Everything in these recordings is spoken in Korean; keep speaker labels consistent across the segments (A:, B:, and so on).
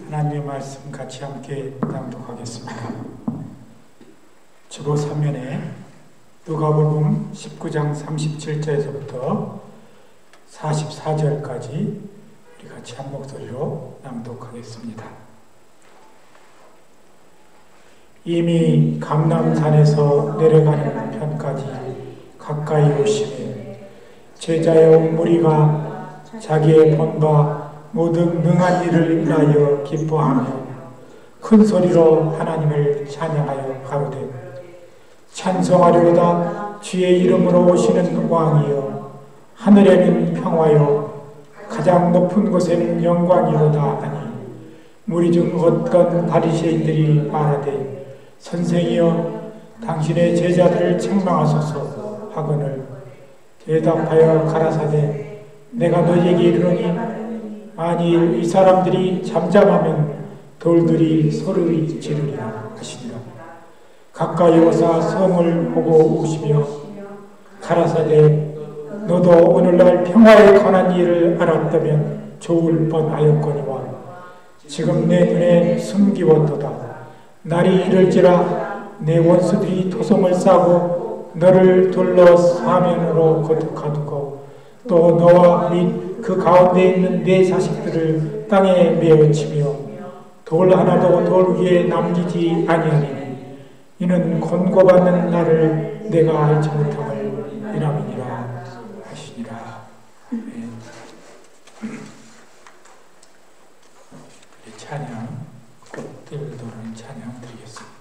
A: 하나님의 말씀 같이 함께 낭독하겠습니다. 주보 3면에 누가복음 19장 37절에서부터 44절까지 우리 같이 한 목소리로 낭독하겠습니다. 이미 감람산에서 내려가는 편까지 가까이 오시매 제자의 무리가 자기의 본바 모든 능한 일을 인하여 기뻐하며 큰 소리로 하나님을 찬양하여 가로되 찬송하려다 주의 이름으로 오시는 왕이여 하늘에는 평화요 가장 높은 곳에는 영광이로다 하니 무리 중 어떤 바리새인들이 말하되 선생이여 당신의 제자들을 책망하소서 하거늘 대답하여 가라사대 내가 너희에게 이르노니 만일 이 사람들이 잠잠하면 돌들이 소리 지르리라 하시니라. 가까이 오사 성을 보고 오시며 가라사대 너도 오늘날 평화에 관한 일을 알았다면 좋을 뻔하였거니와 지금 내 눈에 숨기웠도다. 날이 이를지라 내 원수들이 토성을 싸고 너를 둘러 사면으로 가두고 또 너와 및 그 가운데 있는 내 자식들을 땅에 메어치며 돌 하나도 돌 위에 남기지 아니하리니 이는 권고받는 나를 내가 알지 못함을 이람이니라 하시니라. 찬양 꽃들 도는 찬양 드리겠습니다.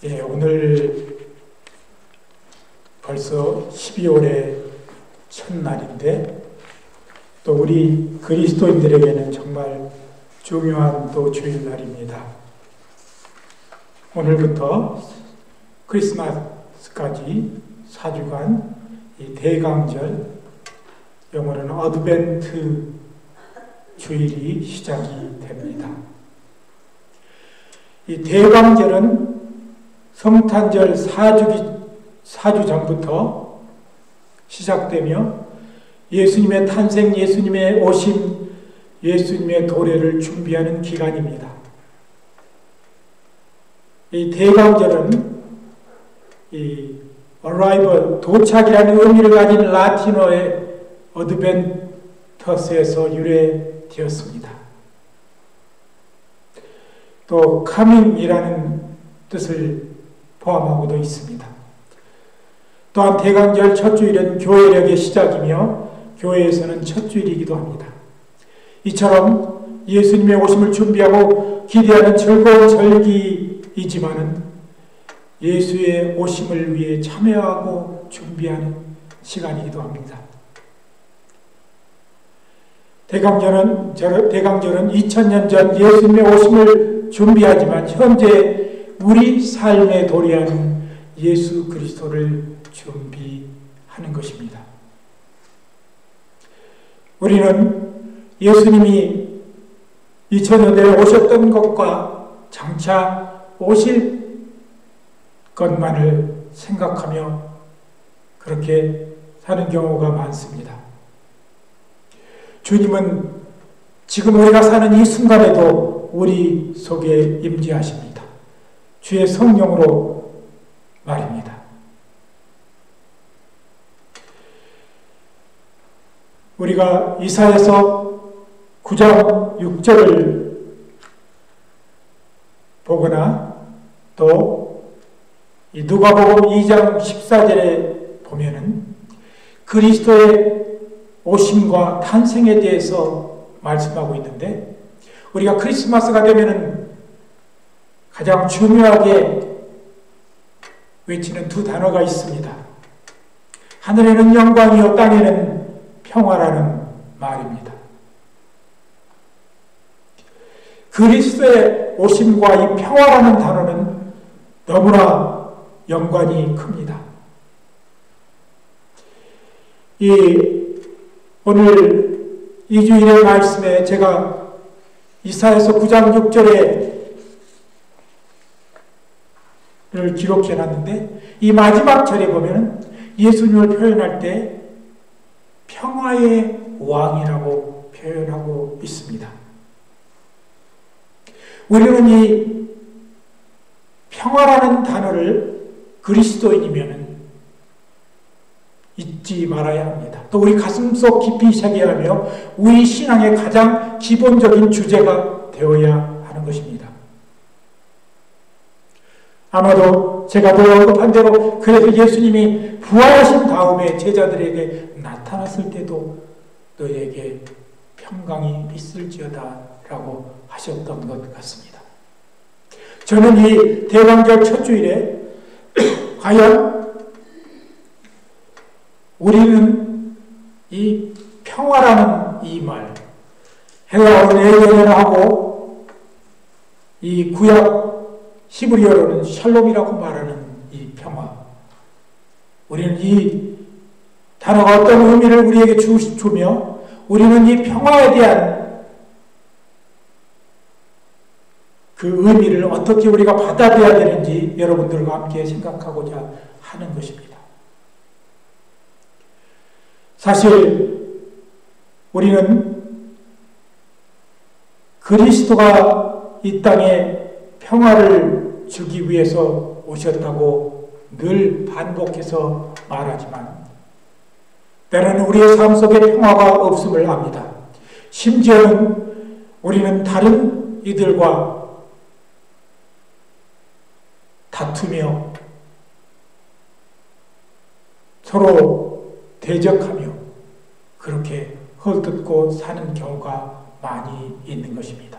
A: 예, 오늘 벌써 12월의 첫날인데 또 우리 그리스도인들에게는 정말 중요한 또 주일날입니다. 오늘부터 크리스마스까지 4주간 이 대강절, 영어로는 어드벤트 주일이 시작이 됩니다. 이 대강절은 성탄절 4주 전부터 시작되며 예수님의 탄생, 예수님의 오심, 예수님의 도래를 준비하는 기간입니다. 이 대강절은 이 arrival, 도착이라는 의미를 가진 라틴어의 어드벤터스에서 유래되었습니다. 또 coming이라는 뜻을 포함하고도 있습니다. 또한 대강절 첫 주일은 교회력의 시작이며 교회에서는 첫 주일이기도 합니다. 이처럼 예수님의 오심을 준비하고 기대하는 즐거운 절기이지만은 예수의 오심을 위해 참여하고 준비하는 시간이기도 합니다. 대강절은 2000년 전 예수님의 오심을 준비하지만 현재 우리 삶에 도래하는 예수 그리스도를 준비하는 것입니다. 우리는 예수님이 2000년 전에 오셨던 것과 장차 오실 것만을 생각하며 그렇게 사는 경우가 많습니다. 주님은 지금 우리가 사는 이 순간에도 우리 속에 임재하십니다. 주의 성령으로 말입니다. 우리가 이사야서 9장 6절을 보거나 또 이 누가복음 2장 14절에 보면은 그리스도의 오심과 탄생에 대해서 말씀하고 있는데 우리가 크리스마스가 되면은 가장 중요하게 외치는 두 단어가 있습니다. 하늘에는 영광이요 땅에는 평화라는 말입니다. 그리스도의 오심과 이 평화라는 단어는 너무나 연관이 큽니다. 오늘 이 주일의 말씀에 제가 이사야서 9장 6절을 기록해 놨는데 이 마지막 절에 보면 예수님을 표현할 때 평화의 왕이라고 표현하고 있습니다. 우리는 이 평화라는 단어를 그리스도인이면 잊지 말아야 합니다. 또 우리 가슴속 깊이 새겨하며 우리 신앙의 가장 기본적인 주제가 되어야 하는 것입니다. 아마도 제가 늘 언급한 대로 그래서 예수님이 부활하신 다음에 제자들에게 나타났을 때도 너에게 평강이 있을지어다 라고 하셨던 것 같습니다. 저는 이 대강절 첫 주일에 과연 우리는 이 평화라는 이 말, 헬라어는 에게네라 하고 이 구약 히브리어로는 샬롬이라고 말하는 이 평화, 우리는 이 단어가 어떤 의미를 우리에게 주며 우리는 이 평화에 대한 그 의미를 어떻게 우리가 받아들여야 되는지 여러분들과 함께 생각하고자 하는 것입니다. 사실 우리는 그리스도가 이 땅에 평화를 주기 위해서 오셨다고 늘 반복해서 말하지만 때로는 우리의 삶 속에 평화가 없음을 압니다. 심지어는 우리는 다른 이들과 다투며 서로 대적하며 그렇게 헐뜯고 사는 경우가 많이 있는 것입니다.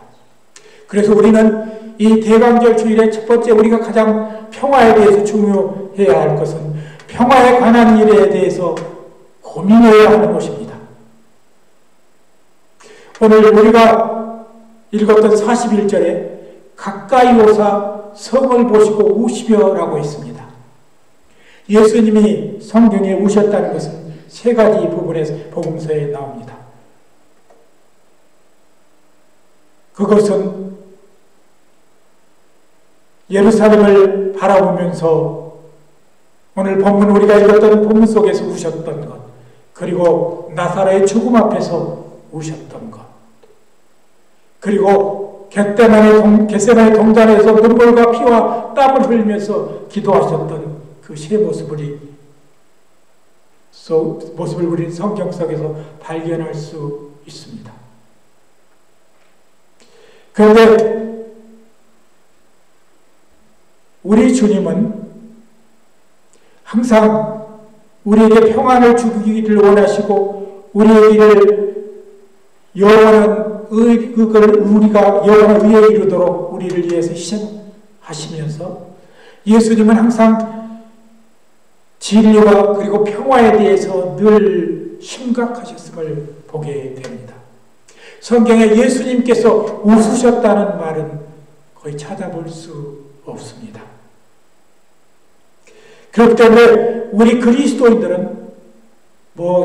A: 그래서 우리는 이 대강절 주일의 첫 번째 우리가 가장 평화에 대해서 중요해야 할 것은 평화에 관한 일에 대해서 고민해야 하는 것입니다. 오늘 우리가 읽었던 41절에 가까이 오사 성을 보시고 우시며라고 했습니다. 예수님이 성경에 우셨다는 것은 세 가지 부분에서 복음서에 나옵니다. 그것은 예루살렘을 바라보면서 오늘 본문 우리가 읽었던 본문 속에서 우셨던 것, 그리고 나사로의 죽음 앞에서 우셨던 것, 그리고 겟세마네 동산에서 눈물과 피와 땀을 흘리면서 기도하셨던 그 세 모습을 우리는 성경 속에서 발견할 수 있습니다. 그런데 우리 주님은 항상 우리에게 평안을 주기를 원하시고 우리에게 영원한 우리가 영원한 의에 이르도록 우리를 위해서 희생하시면서 예수님은 항상 진리와 그리고 평화에 대해서 늘 심각하셨음을 보게 됩니다. 성경에 예수님께서 웃으셨다는 말은 거의 찾아볼 수 없습니다. 그렇기 때문에 우리 그리스도인들은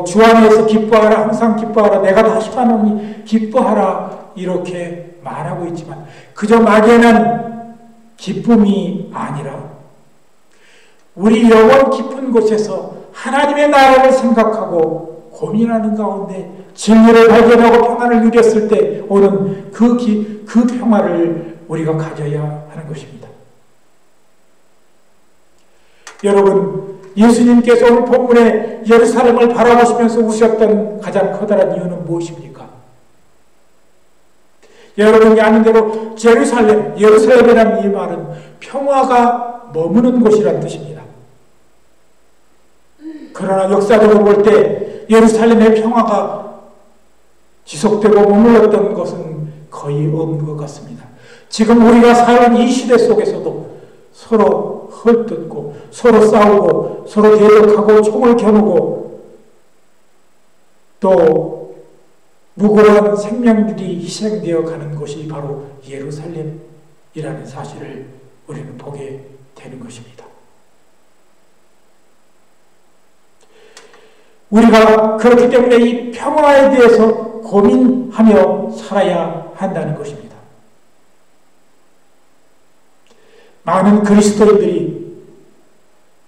A: 주 안에서 기뻐하라, 항상 기뻐하라, 내가 다시 만나니 기뻐하라 이렇게 말하고 있지만 그저 막연한 기쁨이 아니라 우리 영혼 깊은 곳에서 하나님의 나라를 생각하고 고민하는 가운데 진리를 발견하고 평안을 누렸을 때 오는 그 평화를 우리가 가져야 하는 것입니다. 여러분, 예수님께서 오늘 본문에 예루살렘을 바라보시면서 우셨던 가장 커다란 이유는 무엇입니까? 여러분이 아는 대로 예루살렘이라는 이 말은 평화가 머무는 곳이라는 뜻입니다. 그러나 역사적으로 볼 때 예루살렘의 평화가 지속되고 머물렀던 것은 거의 없는 것 같습니다. 지금 우리가 사는 이 시대 속에서도 서로 헐뜯고 서로 싸우고 서로 대적하고 총을 겨누고 또 무고한 생명들이 희생되어 가는 곳이 바로 예루살렘이라는 사실을 우리는 보게 되는 것입니다. 우리가 그렇기 때문에 이 평화에 대해서 고민하며 살아야 한다는 것입니다. 많은 그리스도인들이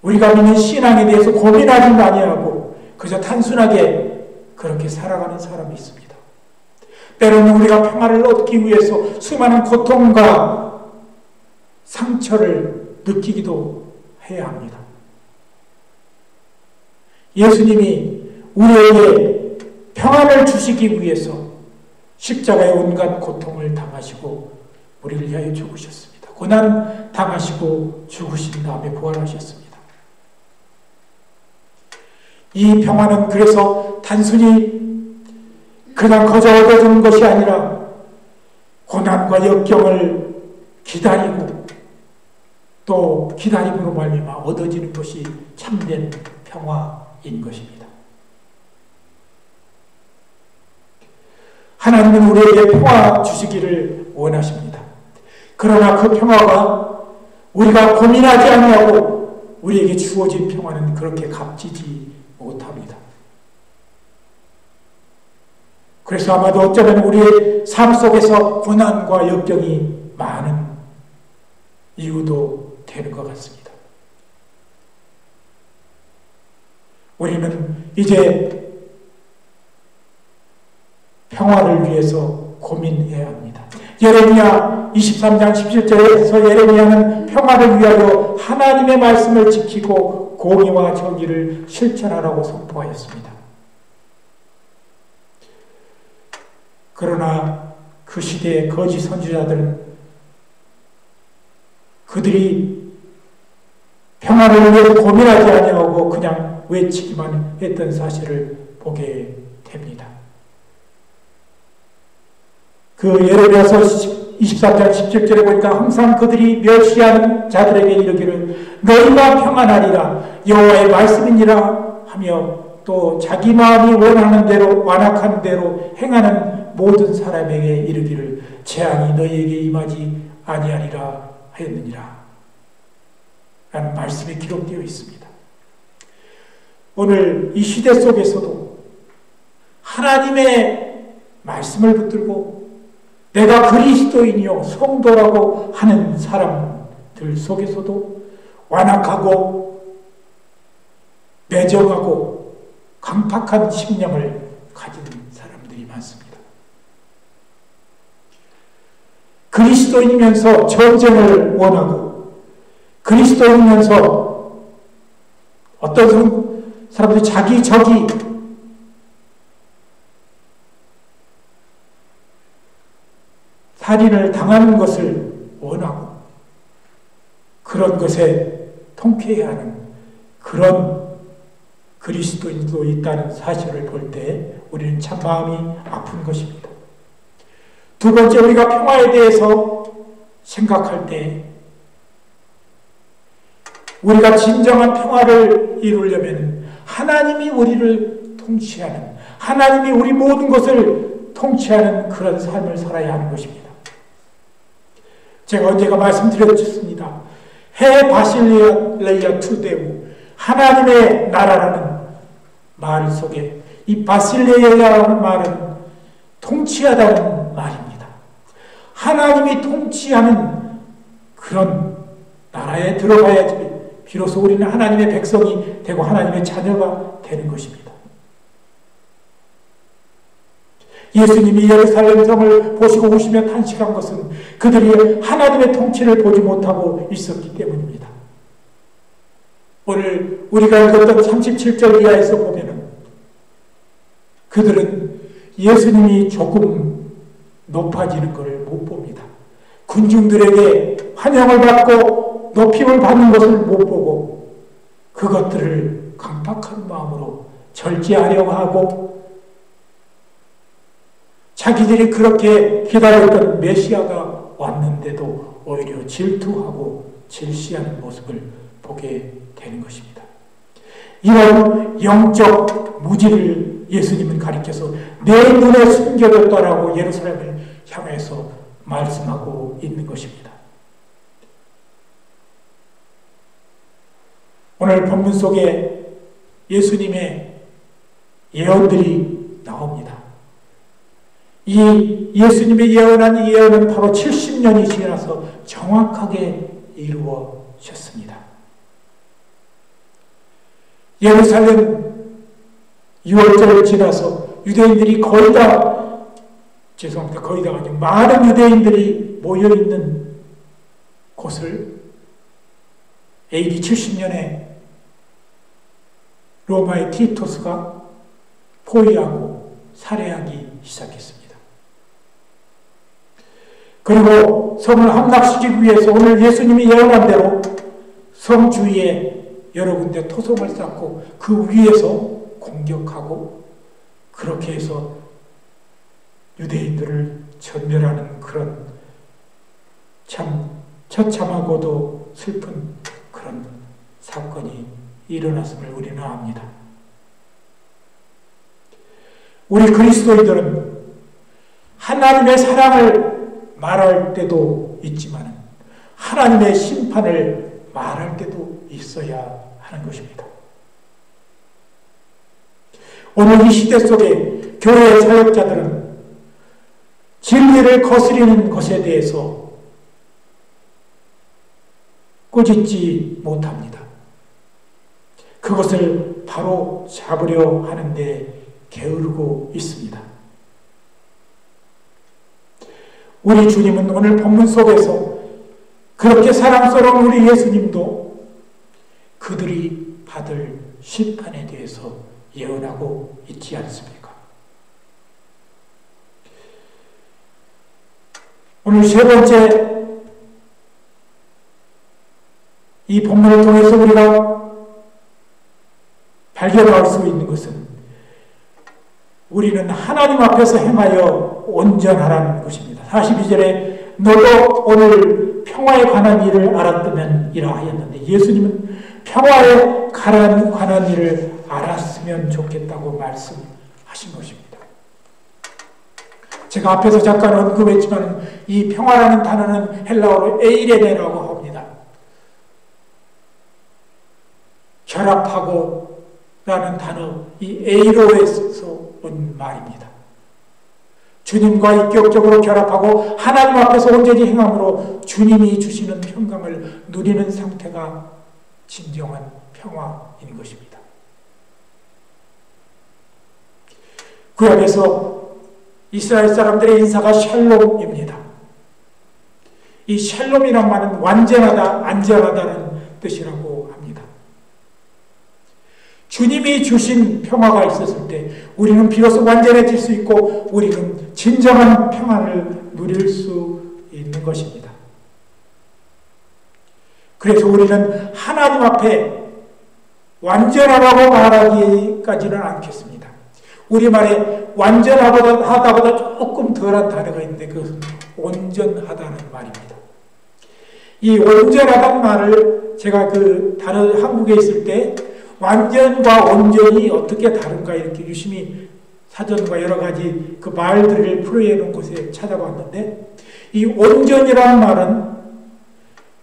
A: 우리가 믿는 신앙에 대해서 고민하지 아니하고 그저 단순하게 그렇게 살아가는 사람이 있습니다. 때로는 우리가 평화를 얻기 위해서 수많은 고통과 상처를 느끼기도 해야 합니다. 예수님이 우리에게 평안을 주시기 위해서 십자가의 온갖 고통을 당하시고 우리를 위하여 죽으셨습니다. 고난 당하시고 죽으신 다음에 부활하셨습니다. 이 평안은 그래서 단순히 그냥 거저 얻어지는 것이 아니라 고난과 역경을 기다리고 또 기다림으로 말미암아 얻어지는 것이 참된 평화인 것입니다. 하나님은 우리에게 평화 주시기를 원하십니다. 그러나 그 평화가 우리가 고민하지 아니하고 우리에게 주어진 평화는 그렇게 값지지 못합니다. 그래서 아마도 어쩌면 우리의 삶 속에서 고난과 역경이 많은 이유도 되는 것 같습니다. 우리는 이제 평화를 위해서 고민해야 합니다. 예레미야 23장 17절에서 예레미야는 평화를 위하여 하나님의 말씀을 지키고 공의와 정의를 실천하라고 선포하였습니다. 그러나 그 시대의 거짓 선지자들은 그들이 평화를 위해서 고민하지 아니하고 그냥 외치기만 했던 사실을 보게 됩니다. 그 예레미야서 24절 17절에 보니까 항상 그들이 멸시하는 자들에게 이르기를 너희가 평안하리라 여호와의 말씀이니라 하며 또 자기 마음이 원하는 대로 완악한 대로 행하는 모든 사람에게 이르기를 재앙이 너희에게 임하지 아니하리라 하였느니라 라는 말씀이 기록되어 있습니다. 오늘 이 시대 속에서도 하나님의 말씀을 붙들고 내가 그리스도인이요 성도라고 하는 사람들 속에서도 완악하고 매정하고 강팍한 심령을 가진 사람들이 많습니다. 그리스도인이면서 전쟁을 원하고 그리스도인이면서 어떤 사람들이 자기 적이 살인을 당하는 것을 원하고 그런 것에 통쾌해야 하는 그런 그리스도인도 있다는 사실을 볼 때 우리는 참 마음이 아픈 것입니다. 두 번째, 우리가 평화에 대해서 생각할 때 우리가 진정한 평화를 이루려면 하나님이 우리를 통치하는, 하나님이 우리 모든 것을 통치하는 그런 삶을 살아야 하는 것입니다. 제가 언제가 말씀드렸습니다. 해 바실레이아 투데우, 하나님의 나라라는 말 속에 이 바실레이아라는 말은 통치하다는 말입니다. 하나님이 통치하는 그런 나라에 들어가야지 비로소 우리는 하나님의 백성이 되고 하나님의 자녀가 되는 것입니다. 예수님이 예루살렘 성을 보시고 오시며 탄식한 것은 그들이 하나님의 통치를 보지 못하고 있었기 때문입니다. 오늘 우리가 읽었던 37절 이하에서 보면은 그들은 예수님이 조금 높아지는 것을 못 봅니다. 군중들에게 환영을 받고 높임을 받는 것을 못 보고 그것들을 강팍한 마음으로 절제하려고 하고 자기들이 그렇게 기다렸던 메시아가 왔는데도 오히려 질투하고 질시하는 모습을 보게 되는 것입니다. 이런 영적 무지를 예수님은 가리켜서 내 눈에 숨겨졌다라고 예루살렘을 향해서 말씀하고 있는 것입니다. 오늘 본문 속에 예수님의 예언들이 나옵니다. 이 예수님의 예언한 이 예언은 바로 70년이 지나서 정확하게 이루어졌습니다. 예루살렘 6월절을 지나서 유대인들이 거의 다, 죄송합니다, 거의 다가 아니고 많은 유대인들이 모여있는 곳을 AD 70년에 로마의 티토스가 포위하고 살해하기 시작했습니다. 그리고 성을 함락시키기 위해서 오늘 예수님이 예언한 대로 성 주위에 여러 군데 토성을 쌓고 그 위에서 공격하고 그렇게 해서 유대인들을 전멸하는 그런 참 처참하고도 슬픈 그런 사건이 일어났음을 우리는 압니다. 우리 그리스도인들은 하나님의 사랑을 말할 때도 있지만 하나님의 심판을 말할 때도 있어야 하는 것입니다. 오늘 이 시대 속에 교회의 사역자들은 진리를 거스리는 것에 대해서 꾸짖지 못합니다. 그것을 바로 잡으려 하는데 게으르고 있습니다. 우리 주님은 오늘 본문 속에서 그렇게 사랑스러운 우리 예수님도 그들이 받을 심판에 대해서 예언하고 있지 않습니까? 오늘 세 번째, 이 본문을 통해서 우리가 발견할 수 있는 것은 우리는 하나님 앞에서 행하여 온전하라는 것입니다. 42절에 너도 오늘 평화에 관한 일을 알았다면 이러하였는데 예수님은 평화에 관한 일을 알았으면 좋겠다고 말씀하신 것입니다. 제가 앞에서 잠깐 언급했지만 이 평화라는 단어는 헬라어로 에이레네라고 합니다. 결합하고 라는 단어, 이 에이로에서 온 말입니다. 주님과 인격적으로 결합하고 하나님 앞에서 온전히 행함으로 주님이 주시는 평강을 누리는 상태가 진정한 평화인 것입니다. 구약에서 이스라엘 사람들의 인사가 샬롬입니다. 이 샬롬이란 말은 완전하다, 안전하다는 뜻이라고 합니다. 주님이 주신 평화가 있었을 때 우리는 비로소 완전해질 수 있고 우리는 진정한 평안을 누릴 수 있는 것입니다. 그래서 우리는 하나님 앞에 완전하다고 말하기까지는 않겠습니다. 우리말에 완전하다보다 조금 덜한 단어가 있는데 그것은 온전하다는 말입니다. 이 온전하다는 말을 제가 그 단어 한국에 있을 때 완전과 온전이 어떻게 다른가 이렇게 유심히 사전과 여러 가지 그 말들을 풀이해 놓은 곳에 찾아봤는데 이 온전이라는 말은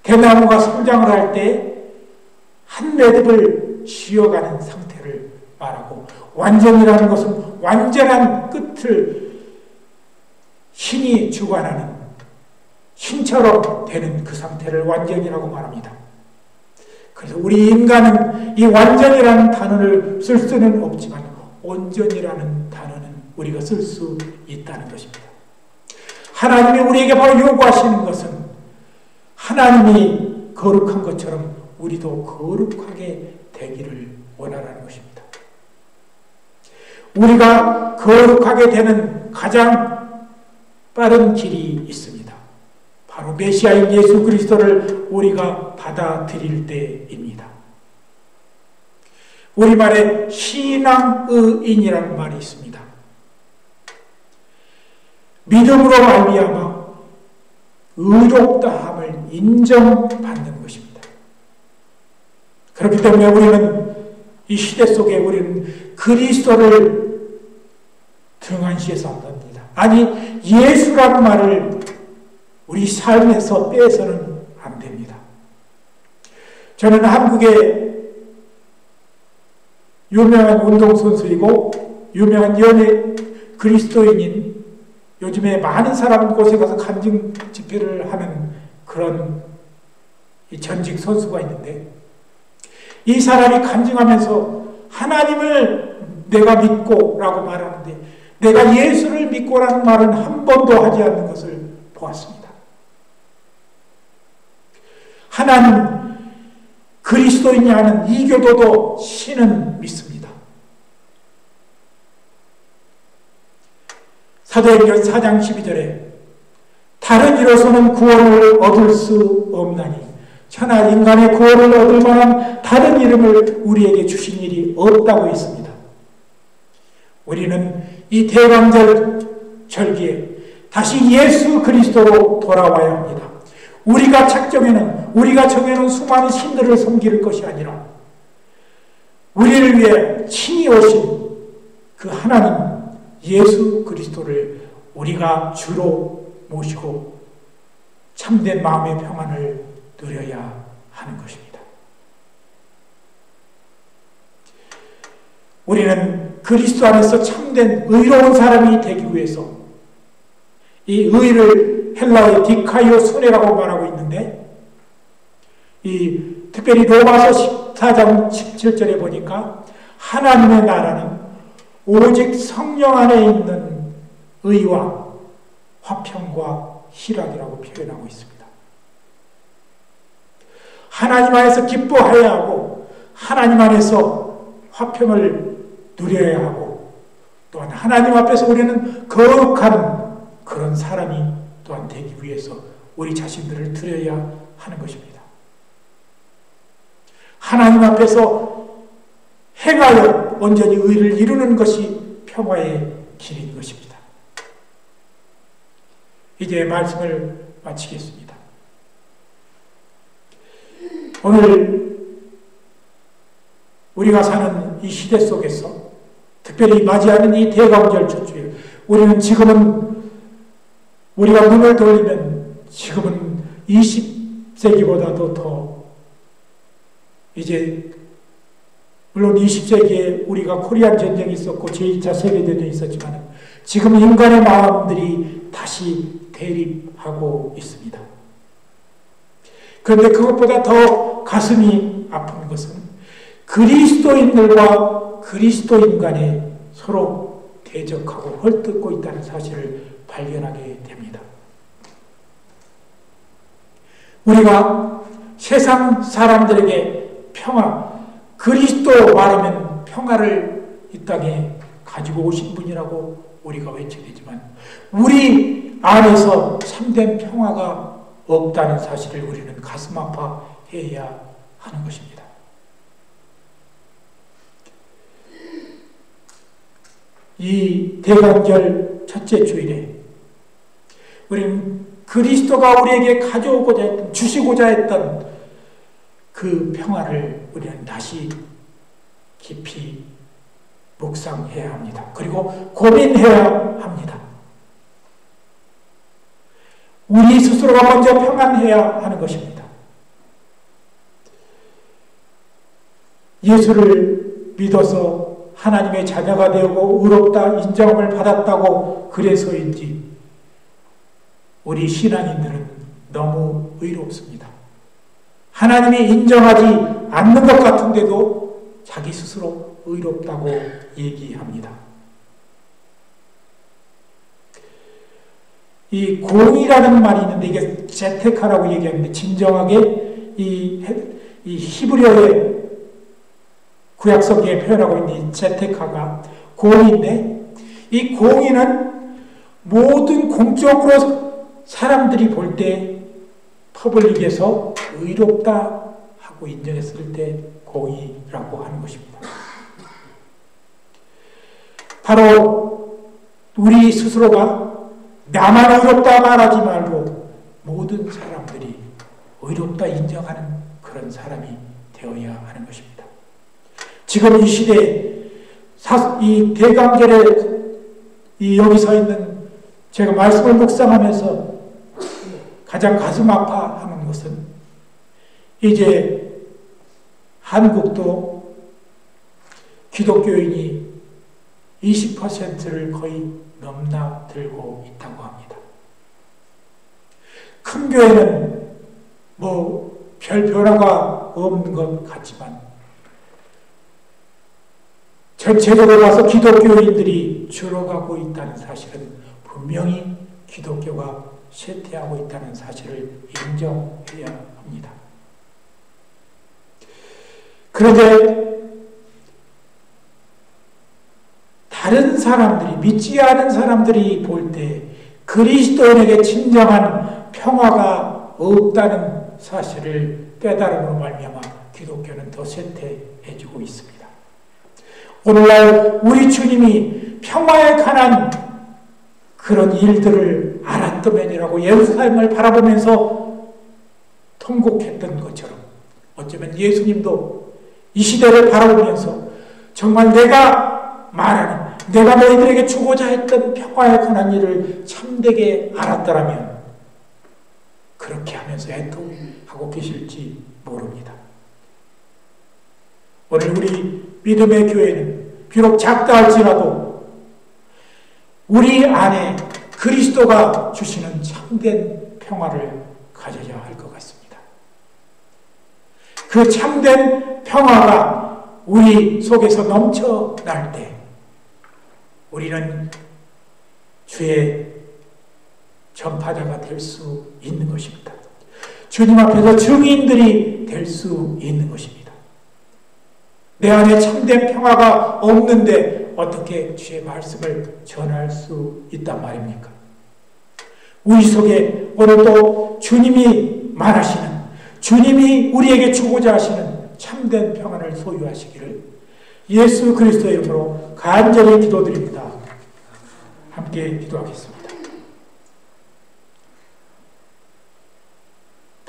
A: 대나무가 성장을 할 때 한 매듭을 쥐어가는 상태를 말하고 완전이라는 것은 완전한 끝을 신이 주관하는 신처럼 되는 그 상태를 완전이라고 말합니다. 그래서 우리 인간은 이 완전이라는 단어를 쓸 수는 없지만 온전이라는 단어는 우리가 쓸 수 있다는 것입니다. 하나님이 우리에게 바로 요구하시는 것은 하나님이 거룩한 것처럼 우리도 거룩하게 되기를 원하라는 것입니다. 우리가 거룩하게 되는 가장 빠른 길이 있습니다. 바로 메시아인 예수 그리스도를 우리가 받아들일 때입니다. 우리말에 신앙의인이라는 말이 있습니다. 믿음으로 말미암아 의롭다함을 인정받는 것입니다. 그렇기 때문에 우리는 이 시대 속에 우리는 그리스도를 등한시해서 합니다. 아니 예수라는 말을 우리 삶에서 빼서는 안 됩니다. 저는 한국의 유명한 운동선수이고 유명한 연예 그리스도인인 요즘에 많은 사람 곳에 가서 간증 집회를 하는 그런 전직 선수가 있는데 이 사람이 간증하면서 하나님을 내가 믿고 라고 말하는데 내가 예수를 믿고 라는 말은 한 번도 하지 않는 것을 보았습니다. 하나님 그리스도인이 하는 이교도도 신은 믿습니다. 사도행전 4장 12절에 다른 이로서는 구원을 얻을 수 없나니 천하 인간의 구원을 얻을 만한 다른 이름을 우리에게 주신 일이 없다고 했습니다. 우리는 이 대강절 절기에 다시 예수 그리스도로 돌아와야 합니다. 우리가 정해놓은 수많은 신들을 섬길 것이 아니라 우리를 위해 친히 오신 그 하나님 예수 그리스도를 우리가 주로 모시고 참된 마음의 평안을 누려야 하는 것입니다. 우리는 그리스도 안에서 참된 의로운 사람이 되기 위해서 이 의를 헬라어의 디카이오 수네라고 말하고 있는데 특별히 로마서 14장 17절에 보니까 하나님의 나라는 오직 성령 안에 있는 의와 화평과 희락이라고 표현하고 있습니다. 하나님 안에서 기뻐해야 하고 하나님 안에서 화평을 누려야 하고 또한 하나님 앞에서 우리는 거룩한 그런 사람이 또한 되기 위해서 우리 자신들을 드려야 하는 것입니다. 하나님 앞에서 행하여 온전히 의를 이루는 것이 평화의 길인 것입니다. 이제 말씀을 마치겠습니다. 오늘 우리가 사는 이 시대 속에서 특별히 맞이하는 이 대강절 첫 주일, 우리는 지금은 우리가 눈을 돌리면 지금은 20세기보다도 더 이제 물론 20세기에 우리가 코리안 전쟁이 있었고 제2차 세계대전이 있었지만 지금 인간의 마음들이 다시 대립하고 있습니다. 그런데 그것보다 더 가슴이 아픈 것은 그리스도인들과 그리스도인 간에 서로 대적하고 헐뜯고 있다는 사실을 발견하게 됩니다. 우리가 세상 사람들에게 평화, 그리스도 말하면 평화를 이 땅에 가지고 오신 분이라고 우리가 외쳐되지만 우리 안에서 참된 평화가 없다는 사실을 우리는 가슴 아파해야 하는 것입니다. 이 대강절 첫째 주일에 우리는 그리스도가 우리에게 가져오고자 했던, 주시고자 했던 그 평화를 우리는 다시 깊이 묵상해야 합니다. 그리고 고민해야 합니다. 우리 스스로가 먼저 평안해야 하는 것입니다. 예수를 믿어서 하나님의 자녀가 되고 의롭다 인정을 받았다고 그래서인지 우리 신앙인들은 너무 의롭습니다. 하나님이 인정하지 않는 것 같은데도 자기 스스로 의롭다고 얘기합니다. 이 공이라는 말이 있는데 이게 제테카라고 얘기하는데 진정하게 이 히브리어의 구약성경에 표현하고 있는 이 제테카가 공인데 이 공인은 모든 공적으로 사람들이 볼 때 퍼블릭에서 의롭다 하고 인정했을 때 공의라고 하는 것입니다. 바로 우리 스스로가 나만 의롭다 말하지 말고 모든 사람들이 의롭다 인정하는 그런 사람이 되어야 하는 것입니다. 지금 이 시대에 이 대강절에 여기 서 있는 제가 말씀을 묵상하면서 가장 가슴 아파하는 것은 이제 한국도 기독교인이 20%를 거의 넘나들고 있다고 합니다. 큰 교회는 뭐 별 변화가 없는 것 같지만 전체적으로 봐서 기독교인들이 줄어가고 있다는 사실은 분명히 기독교가 쇠퇴하고 있다는 사실을 인정해야 합니다. 그런데 다른 사람들이, 믿지 않은 사람들이 볼 때 그리스도인에게 진정한 평화가 없다는 사실을 깨달음으로 말미암아 기독교는 더 쇠퇴해지고 있습니다. 오늘날 우리 주님이 평화에 관한 그런 일들을 알았더면이라고 예루살렘을 바라보면서 통곡했던 것처럼 어쩌면 예수님도 이 시대를 바라보면서 정말 내가 말하는, 내가 너희들에게 주고자 했던 평화에 관한 일을 참되게 알았더라면 그렇게 하면서 애통하고 계실지 모릅니다. 오늘 우리 믿음의 교회는 비록 작다 할지라도 우리 안에 그리스도가 주시는 참된 평화를 가져야 할 것 같습니다. 그 참된 평화가 우리 속에서 넘쳐날 때 우리는 주의 전파자가 될 수 있는 것입니다. 주님 앞에서 증인들이 될 수 있는 것입니다. 내 안에 참된 평화가 없는데 어떻게 주의 말씀을 전할 수 있단 말입니까? 우리 속에 오늘 또 주님이 말하시는, 주님이 우리에게 주고자 하시는 참된 평안을 소유하시기를 예수 그리스도의 이름으로 간절히 기도드립니다. 함께 기도하겠습니다.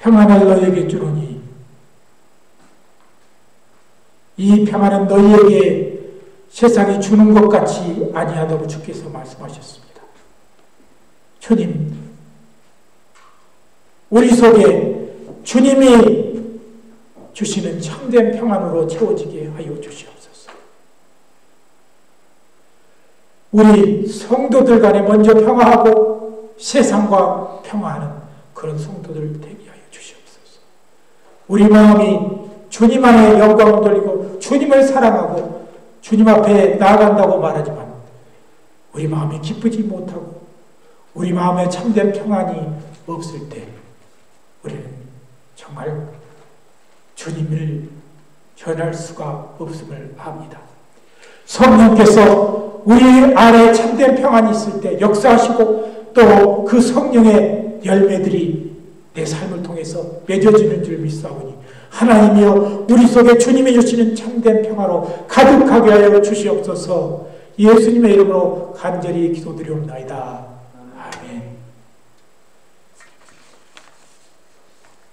A: 평안을 너희에게 주노니 이 평안은 너희에게 세상이 주는 것 같이 아니하다고 주께서 말씀하셨습니다. 주님, 우리 속에 주님이 주시는 참된 평안으로 채워지게 하여 주시옵소서. 우리 성도들 간에 먼저 평화하고 세상과 평화하는 그런 성도들 되게 하여 주시옵소서. 우리 마음이 주님 안에 영광을 돌리고 주님을 사랑하고 주님 앞에 나아간다고 말하지만 우리 마음이 기쁘지 못하고 우리 마음에 참된 평안이 없을 때 우리는 정말 주님을 전할 수가 없음을 압니다. 성령께서 우리 안에 참된 평안이 있을 때 역사하시고 또 그 성령의 열매들이 내 삶을 통해서 맺어지는 줄 믿사오니 하나님이여 우리 속에 주님이 주시는 참된 평화로 가득하게 하여 주시옵소서. 예수님의 이름으로 간절히 기도드리옵나이다. 아멘.